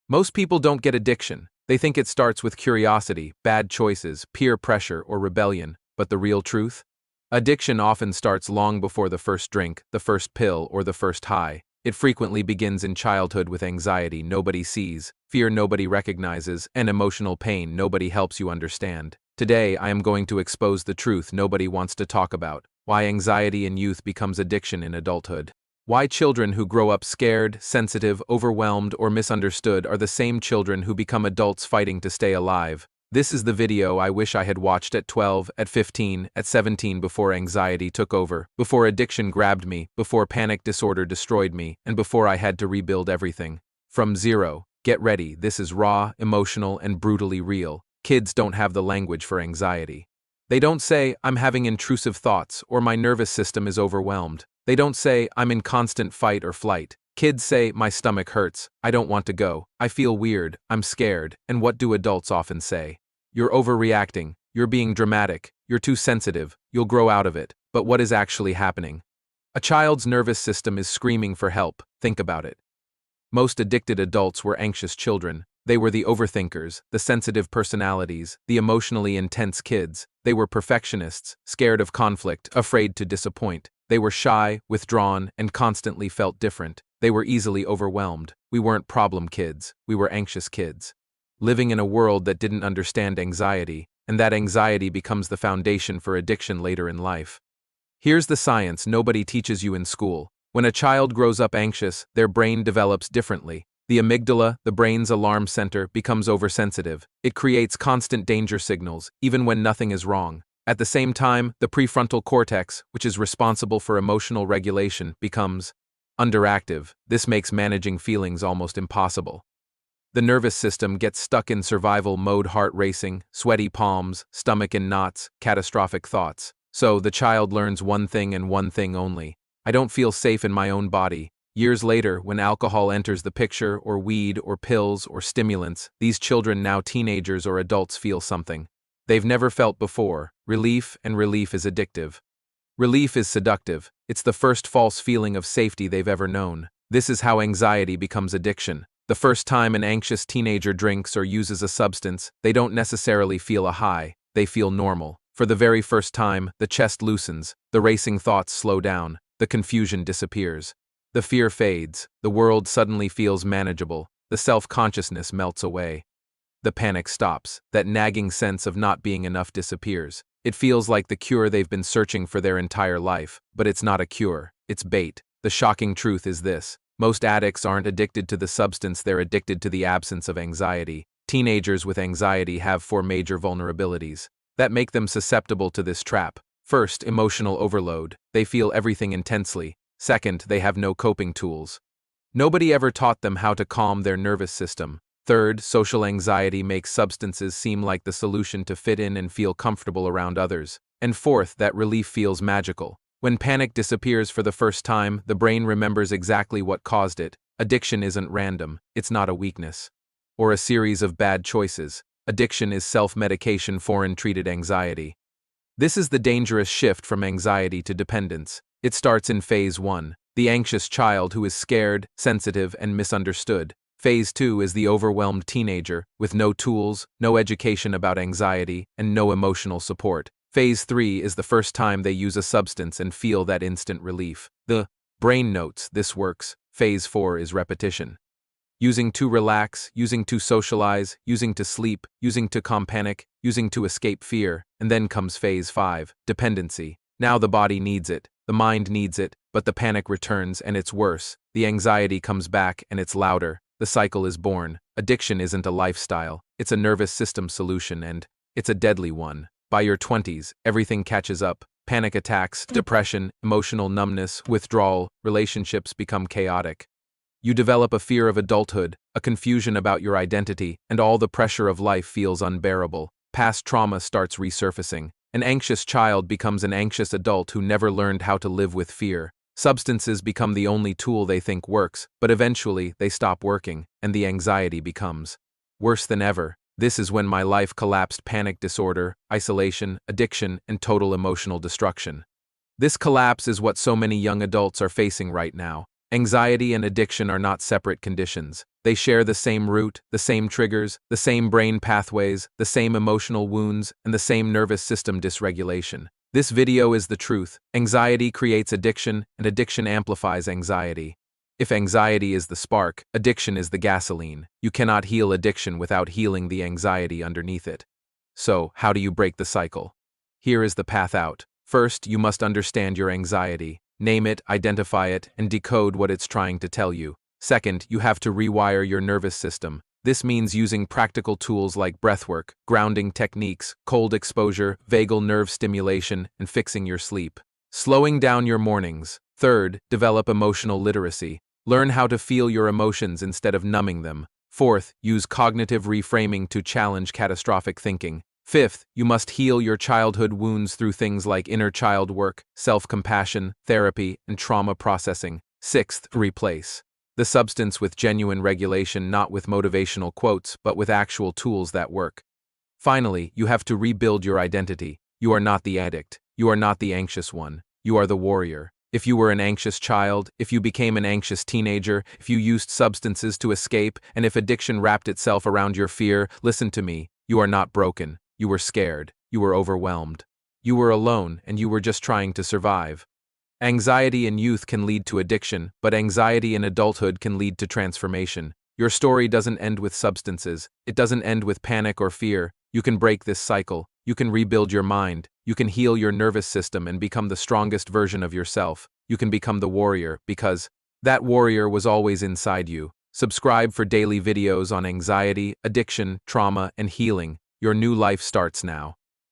Most people don't get addiction. They think it starts with curiosity, bad choices, peer pressure, or rebellion. But the real truth? Addiction often starts long before the first drink, the first pill, or the first high. It frequently begins in childhood with anxiety nobody sees, fear nobody recognizes, and emotional pain nobody helps you understand. Today, I am going to expose the truth nobody wants to talk about: why anxiety in youth becomes addiction in adulthood. Why children who grow up scared, sensitive, overwhelmed, or misunderstood are the same children who become adults fighting to stay alive. This is the video I wish I had watched at 12, at 15, at 17 before anxiety took over, before addiction grabbed me, before panic disorder destroyed me, and before I had to rebuild everything. From zero. Get ready, this is raw, emotional, and brutally real. Kids don't have the language for anxiety. They don't say, "I'm having intrusive thoughts," or "my nervous system is overwhelmed." They don't say, "I'm in constant fight or flight." Kids say, "My stomach hurts, I don't want to go, I feel weird, I'm scared." And what do adults often say? "You're overreacting, you're being dramatic, you're too sensitive, you'll grow out of it." But what is actually happening? A child's nervous system is screaming for help. Think about it. Most addicted adults were anxious children. They were the overthinkers, the sensitive personalities, the emotionally intense kids. They were perfectionists, scared of conflict, afraid to disappoint. They were shy, withdrawn, and constantly felt different. They were easily overwhelmed. We weren't problem kids, we were anxious kids. Living in a world that didn't understand anxiety, and that anxiety becomes the foundation for addiction later in life. Here's the science nobody teaches you in school. When a child grows up anxious, their brain develops differently. The amygdala, the brain's alarm center, becomes oversensitive. It creates constant danger signals, even when nothing is wrong. At the same time, the prefrontal cortex, which is responsible for emotional regulation, becomes underactive. This makes managing feelings almost impossible. The nervous system gets stuck in survival mode, heart racing, sweaty palms, stomach in knots, catastrophic thoughts. So the child learns one thing and one thing only: I don't feel safe in my own body. Years later, when alcohol enters the picture, or weed, or pills, or stimulants, these children, now teenagers or adults, feel something they've never felt before: relief, and relief is addictive. Relief is seductive. It's the first false feeling of safety they've ever known. This is how anxiety becomes addiction. The first time an anxious teenager drinks or uses a substance, they don't necessarily feel a high, they feel normal. For the very first time, the chest loosens, the racing thoughts slow down, the confusion disappears. The fear fades, the world suddenly feels manageable, the self-consciousness melts away. The panic stops, that nagging sense of not being enough disappears. It feels like the cure they've been searching for their entire life, but it's not a cure, it's bait. The shocking truth is this: most addicts aren't addicted to the substance, they're addicted to the absence of anxiety. Teenagers with anxiety have 4 major vulnerabilities that make them susceptible to this trap. First, emotional overload. They feel everything intensely. Second, they have no coping tools. Nobody ever taught them how to calm their nervous system. Third, social anxiety makes substances seem like the solution to fit in and feel comfortable around others. And fourth, that relief feels magical. When panic disappears for the first time, the brain remembers exactly what caused it. Addiction isn't random, it's not a weakness or a series of bad choices. Addiction is self-medication for untreated anxiety. This is the dangerous shift from anxiety to dependence. It starts in Phase 1, the anxious child who is scared, sensitive, and misunderstood. Phase 2 is the overwhelmed teenager, with no tools, no education about anxiety, and no emotional support. Phase 3 is the first time they use a substance and feel that instant relief. The brain notes this works. Phase 4 is repetition. Using to relax, using to socialize, using to sleep, using to calm panic, using to escape fear. And then comes Phase 5, dependency. Now the body needs it, the mind needs it, but the panic returns and it's worse. The anxiety comes back and it's louder. The cycle is born. Addiction isn't a lifestyle, it's a nervous system solution, and it's a deadly one. By your 20s, everything catches up. Panic attacks, depression, emotional numbness, withdrawal, relationships become chaotic. You develop a fear of adulthood, a confusion about your identity, and all the pressure of life feels unbearable. Past trauma starts resurfacing. An anxious child becomes an anxious adult who never learned how to live with fear. Substances become the only tool they think works, but eventually they stop working, and the anxiety becomes worse than ever. This is when my life collapsed: panic disorder, isolation, addiction, and total emotional destruction. This collapse is what so many young adults are facing right now. Anxiety and addiction are not separate conditions. They share the same root, the same triggers, the same brain pathways, the same emotional wounds, and the same nervous system dysregulation. This video is the truth. Anxiety creates addiction, and addiction amplifies anxiety. If anxiety is the spark, addiction is the gasoline. You cannot heal addiction without healing the anxiety underneath it. So, how do you break the cycle? Here is the path out. First, you must understand your anxiety. Name it, identify it, and decode what it's trying to tell you. Second, you have to rewire your nervous system. This means using practical tools like breathwork, grounding techniques, cold exposure, vagal nerve stimulation, and fixing your sleep. Slowing down your mornings. Third, develop emotional literacy. Learn how to feel your emotions instead of numbing them. Fourth, use cognitive reframing to challenge catastrophic thinking. Fifth, you must heal your childhood wounds through things like inner child work, self-compassion, therapy, and trauma processing. Sixth, replace the substance with genuine regulation, not with motivational quotes, but with actual tools that work. Finally, you have to rebuild your identity. You are not the addict. You are not the anxious one. You are the warrior. If you were an anxious child, if you became an anxious teenager, if you used substances to escape, and if addiction wrapped itself around your fear, listen to me. You are not broken. You were scared. You were overwhelmed. You were alone, and you were just trying to survive. Anxiety in youth can lead to addiction, but anxiety in adulthood can lead to transformation. Your story doesn't end with substances. It doesn't end with panic or fear. You can break this cycle. You can rebuild your mind. You can heal your nervous system and become the strongest version of yourself. You can become the warrior, because that warrior was always inside you. Subscribe for daily videos on anxiety, addiction, trauma, and healing. Your new life starts now.